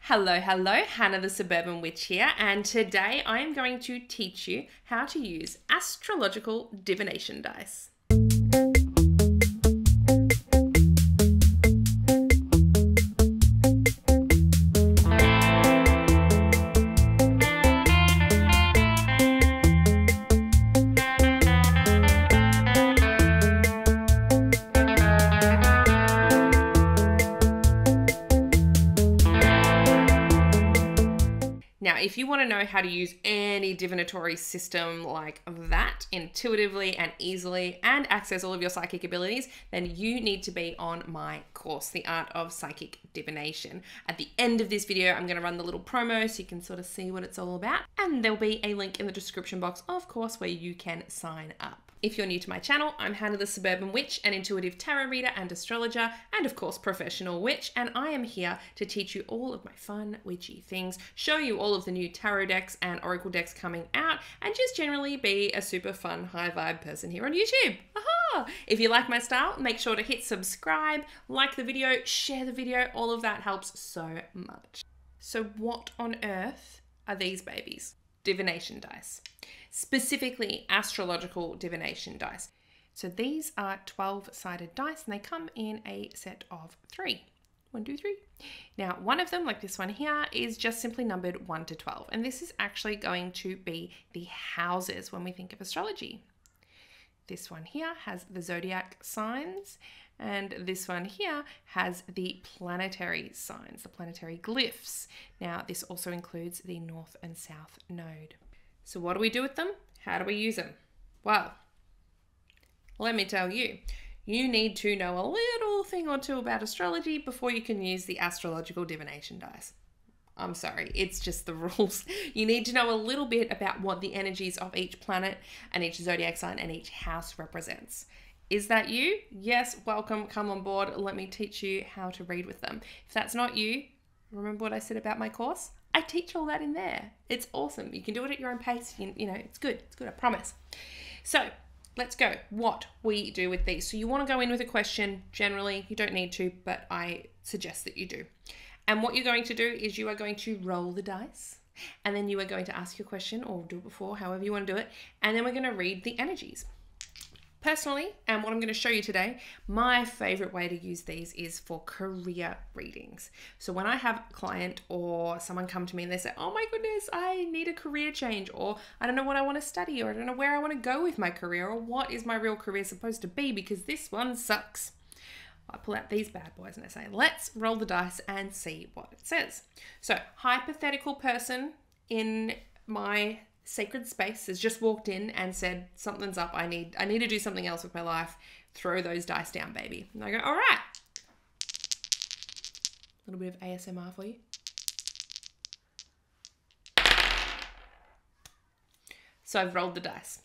Hello, Hannah the Suburban Witch here, and today I am going to teach you how to use astrological divination dice. Now, if you want to know how to use any divinatory system like that intuitively and easily and access all of your psychic abilities, then you need to be on my course, The Art of Psychic Divination. At the end of this video, I'm going to run the little promo so you can sort of see what it's all about. And there'll be a link in the description box, of course, where you can sign up. If you're new to my channel, I'm Hannah the Suburban Witch, an intuitive tarot reader and astrologer, and of course, professional witch. And I am here to teach you all of my fun, witchy things, show you all of the new tarot decks and oracle decks coming out, and just generally be a super fun, high vibe person here on YouTube. Aha! If you like my style, make sure to hit subscribe, like the video, share the video. All of that helps so much. So what on earth are these babies? Divination dice. Specifically astrological divination dice. So these are 12-sided dice and they come in a set of 3. 1, 2, 3. Now, one of them, like this one here, is just simply numbered 1 to 12. And this is actually going to be the houses when we think of astrology. This one here has the zodiac signs, and this one here has the planetary signs, the planetary glyphs. Now, this also includes the north and south node. So what do we do with them? How do we use them? Well, let me tell you, you need to know a little thing or two about astrology before you can use the astrological divination dice. I'm sorry, it's just the rules. You need to know a little bit about what the energies of each planet and each zodiac sign and each house represents. Is that you? Yes, welcome, come on board. Let me teach you how to read with them. If that's not you, remember what I said about my course? I teach all that in there. It's awesome. You can do it at your own pace. You know, it's good. It's good, I promise. So let's go. What we do with these. So you want to go in with a question. Generally, you don't need to, but I suggest that you do. And what you're going to do is you are going to roll the dice, and then you are going to ask your question, or do it before, however you want to do it. And then we're going to read the energies. Personally, and what I'm going to show you today, my favorite way to use these is for career readings. So when I have a client or someone come to me and they say, oh my goodness, I need a career change, or I don't know what I want to study, or I don't know where I want to go with my career, or what is my real career supposed to be because this one sucks. I pull out these bad boys and I say, let's roll the dice and see what it says. So hypothetical person in my sacred space has just walked in and said, something's up, I need to do something else with my life. Throw those dice down, baby. And I go, all right. A little bit of ASMR for you. So I've rolled the dice.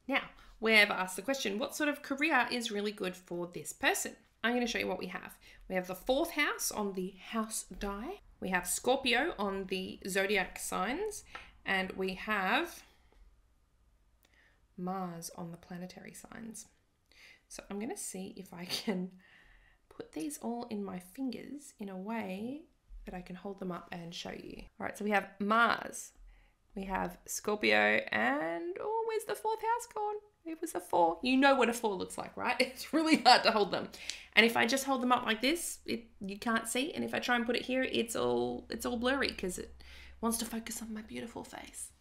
Now, we have asked the question, what sort of career is really good for this person? I'm going to show you what we have. We have the 4th house on the house die. We have Scorpio on the zodiac signs. And we have Mars on the planetary signs. So I'm going to see if I can put these all in my fingers in a way that I can hold them up and show you. All right, so we have Mars, we have Scorpio, and oh, where's the 4th house gone? It was a 4. You know what a 4 looks like, right? It's really hard to hold them. And if I just hold them up like this, you can't see. And if I try and put it here, it's all blurry because it wants to focus on my beautiful face.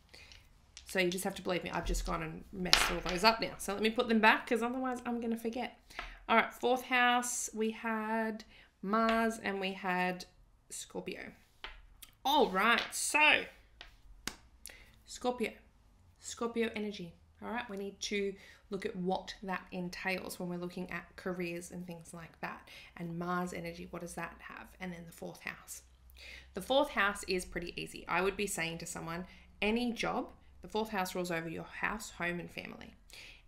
So you just have to believe me. I've just gone and messed all those up now. So let me put them back because otherwise I'm going to forget. All right, 4th house, we had Mars and we had Scorpio. All right, so Scorpio energy. All right, we need to look at what that entails when we're looking at careers and things like that. And Mars energy, what does that have? And then the 4th house. The 4th house is pretty easy. I would be saying to someone, any job, the 4th house rules over your house, home, and family.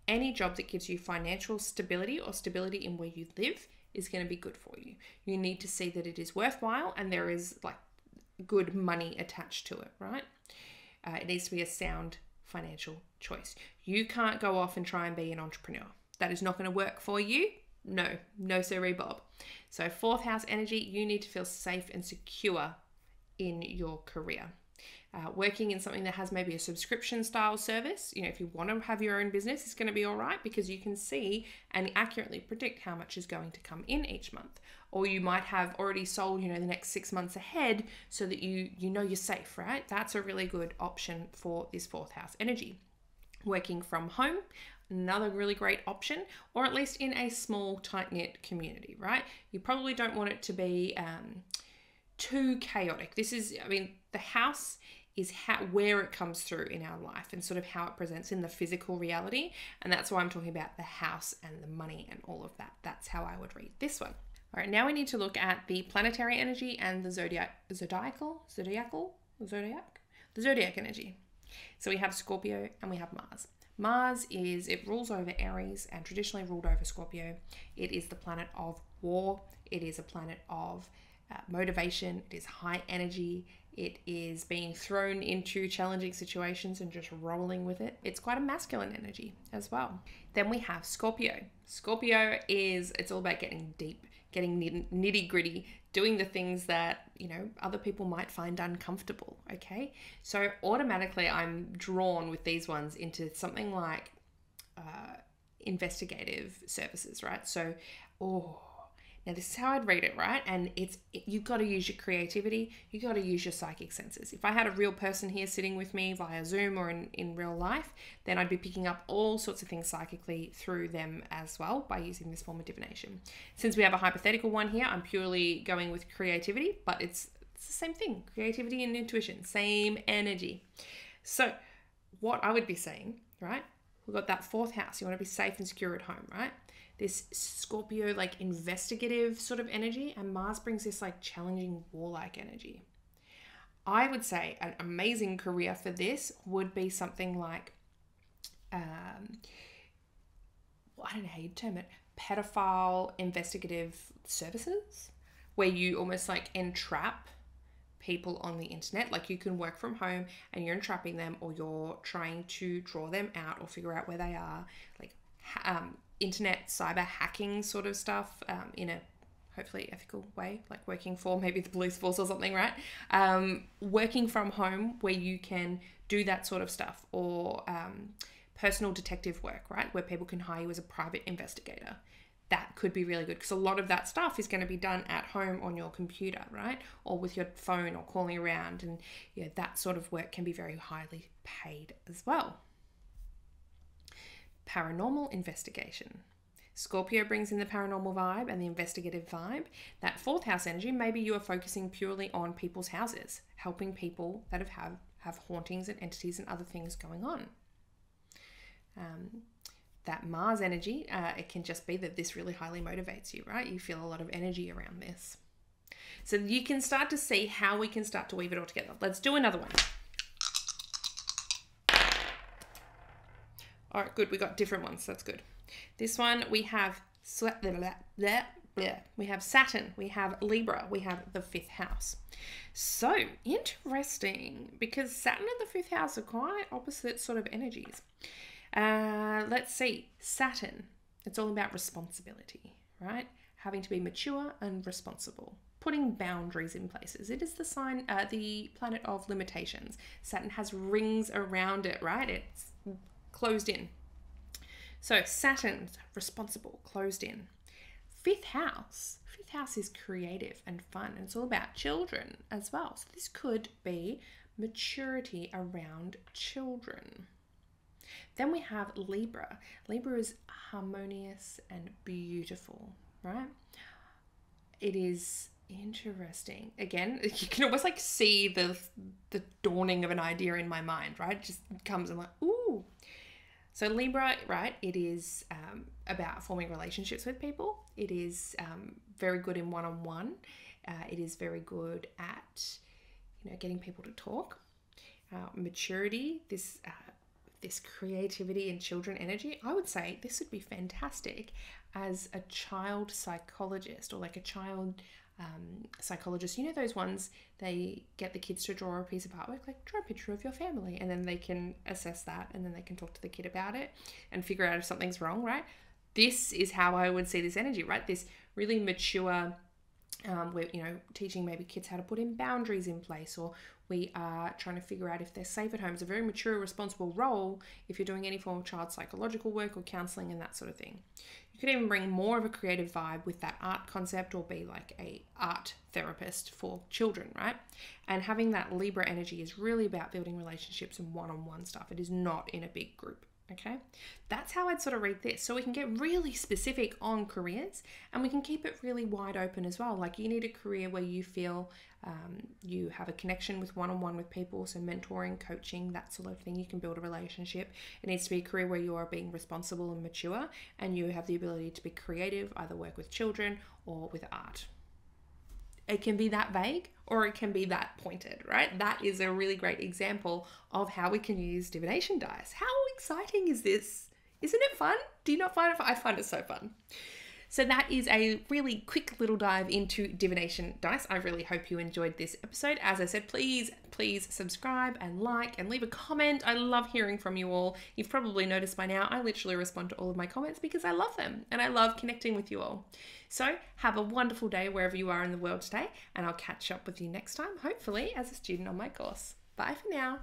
Any job that gives you financial stability or stability in where you live is going to be good for you. You need to see that it is worthwhile and there is like good money attached to it, right? It needs to be a sound financial choice. You can't go off and try and be an entrepreneur. That is not going to work for you. No sirree Bob. So 4th house energy, you need to feel safe and secure in your career. Working in something that has maybe a subscription style service, if you want to have your own business, it's going to be all right because you can see and accurately predict how much is going to come in each month. Or you might have already sold, the next 6 months ahead so that you're safe, right? That's a really good option for this fourth house energy. Working from home, another really great option, or at least in a small, tight-knit community, right? You probably don't want it to be too chaotic. The house is where it comes through in our life and sort of how it presents in the physical reality. And that's why I'm talking about the house and the money and all of that. That's how I would read this one. All right, now we need to look at the planetary energy and the zodiac energy. So we have Scorpio and we have Mars. Mars it rules over Aries and traditionally ruled over Scorpio. It is the planet of war. It is a planet of motivation. It is high energy. It is being thrown into challenging situations and just rolling with it. It's quite a masculine energy as well. Then we have Scorpio. Scorpio it's all about getting deep, getting nitty gritty, doing the things that, other people might find uncomfortable. Okay. So automatically I'm drawn with these ones into something like investigative services, right? So, now this is how I'd read it, right? And you've got to use your creativity. You've got to use your psychic senses. If I had a real person here sitting with me via Zoom or in real life, then I'd be picking up all sorts of things psychically through them as well by using this form of divination. Since we have a hypothetical one here, I'm purely going with creativity, but it's the same thing. Creativity and intuition, same energy. So what I would be saying, right? We've got that fourth house. You want to be safe and secure at home, right? This Scorpio, investigative sort of energy, and Mars brings this challenging warlike energy. I would say an amazing career for this would be something like, I don't know how you'd term it, pedophile investigative services, where you almost entrap people on the internet. You can work from home and you're entrapping them, or you're trying to draw them out or figure out where they are, internet cyber hacking sort of stuff, in a hopefully ethical way, working for maybe the police force or something, right? Working from home where you can do that sort of stuff, or personal detective work, right? Where people can hire you as a private investigator. That could be really good because a lot of that stuff is going to be done at home on your computer, right? Or with your phone or calling around, and that sort of work can be very highly paid as well. Paranormal investigation. Scorpio brings in the paranormal vibe and the investigative vibe. That fourth house energy, maybe you are focusing purely on people's houses, helping people that have hauntings and entities and other things going on. That Mars energy, it can just be that this really highly motivates you, right? You feel a lot of energy around this. So you can start to see how we can start to weave it all together. Let's do another one. All right, good. We got different ones. That's good. This one we have we have Saturn, we have Libra, we have the fifth house. So interesting, because Saturn and the fifth house are quite opposite sort of energies. Let's see. Saturn, it's all about responsibility, right? Having to be mature and responsible. Putting boundaries in places. It is the planet of limitations. Saturn has rings around it, right? It's closed in. So Saturn's responsible, closed in. Fifth house is creative and fun, and it's all about children as well. So this could be maturity around children. Then we have Libra. Libra is harmonious and beautiful, right? It is interesting. Again, you can almost see the dawning of an idea in my mind, right? It just comes and ooh. So Libra, right, it is about forming relationships with people. It is very good in one-on-one. It is very good at, getting people to talk. Maturity, this creativity and children energy. I would say this would be fantastic as a child psychologist, or a child psychologist. Those ones, they get the kids to draw a piece of artwork, draw a picture of your family, and then they can assess that, and then they can talk to the kid about it and figure out if something's wrong, right? This is how I would see this energy, right? This really mature We're, teaching maybe kids how to put in boundaries in place, or we are trying to figure out if they're safe at home. It's a very mature, responsible role if you're doing any form of child psychological work or counseling and that sort of thing. You could even bring more of a creative vibe with that art concept, or be like a art therapist for children, right? And having that Libra energy is really about building relationships and one-on-one stuff. It is not in a big group. Okay, that's how I'd sort of read this. So we can get really specific on careers, and we can keep it really wide open as well. Like, you need a career where you feel you have a connection with one-on-one with people, so mentoring, coaching, that sort of thing. You can build a relationship. It needs to be a career where you are being responsible and mature, and you have the ability to be creative, either work with children or with art. It can be that vague, or it can be that pointed, right? That is a really great example of how we can use divination dice. How exciting is this? Isn't it fun? Do you not find it fun? I find it so fun. So that is a really quick little dive into divination dice. I really hope you enjoyed this episode. As I said, please subscribe and like and leave a comment. I love hearing from you all. You've probably noticed by now, I literally respond to all of my comments because I love them and I love connecting with you all. So have a wonderful day wherever you are in the world today, and I'll catch up with you next time, hopefully as a student on my course. Bye for now.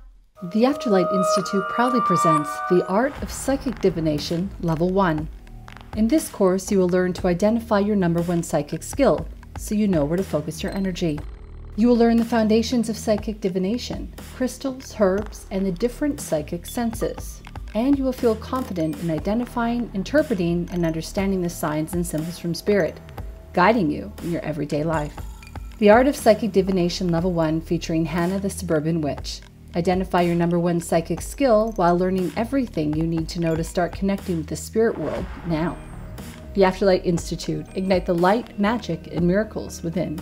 The Afterlight Institute proudly presents the Art of Psychic Divination Level 1. In this course, you will learn to identify your number one psychic skill, so you know where to focus your energy. You will learn the foundations of psychic divination, crystals, herbs, and the different psychic senses. And you will feel confident in identifying, interpreting, and understanding the signs and symbols from Spirit, guiding you in your everyday life. The Art of Psychic Divination Level 1 featuring Hannah the Suburban Witch. Identify your number one psychic skill while learning everything you need to know to start connecting with the spirit world now. The Afterlight Institute. Ignite the light, magic, and miracles within.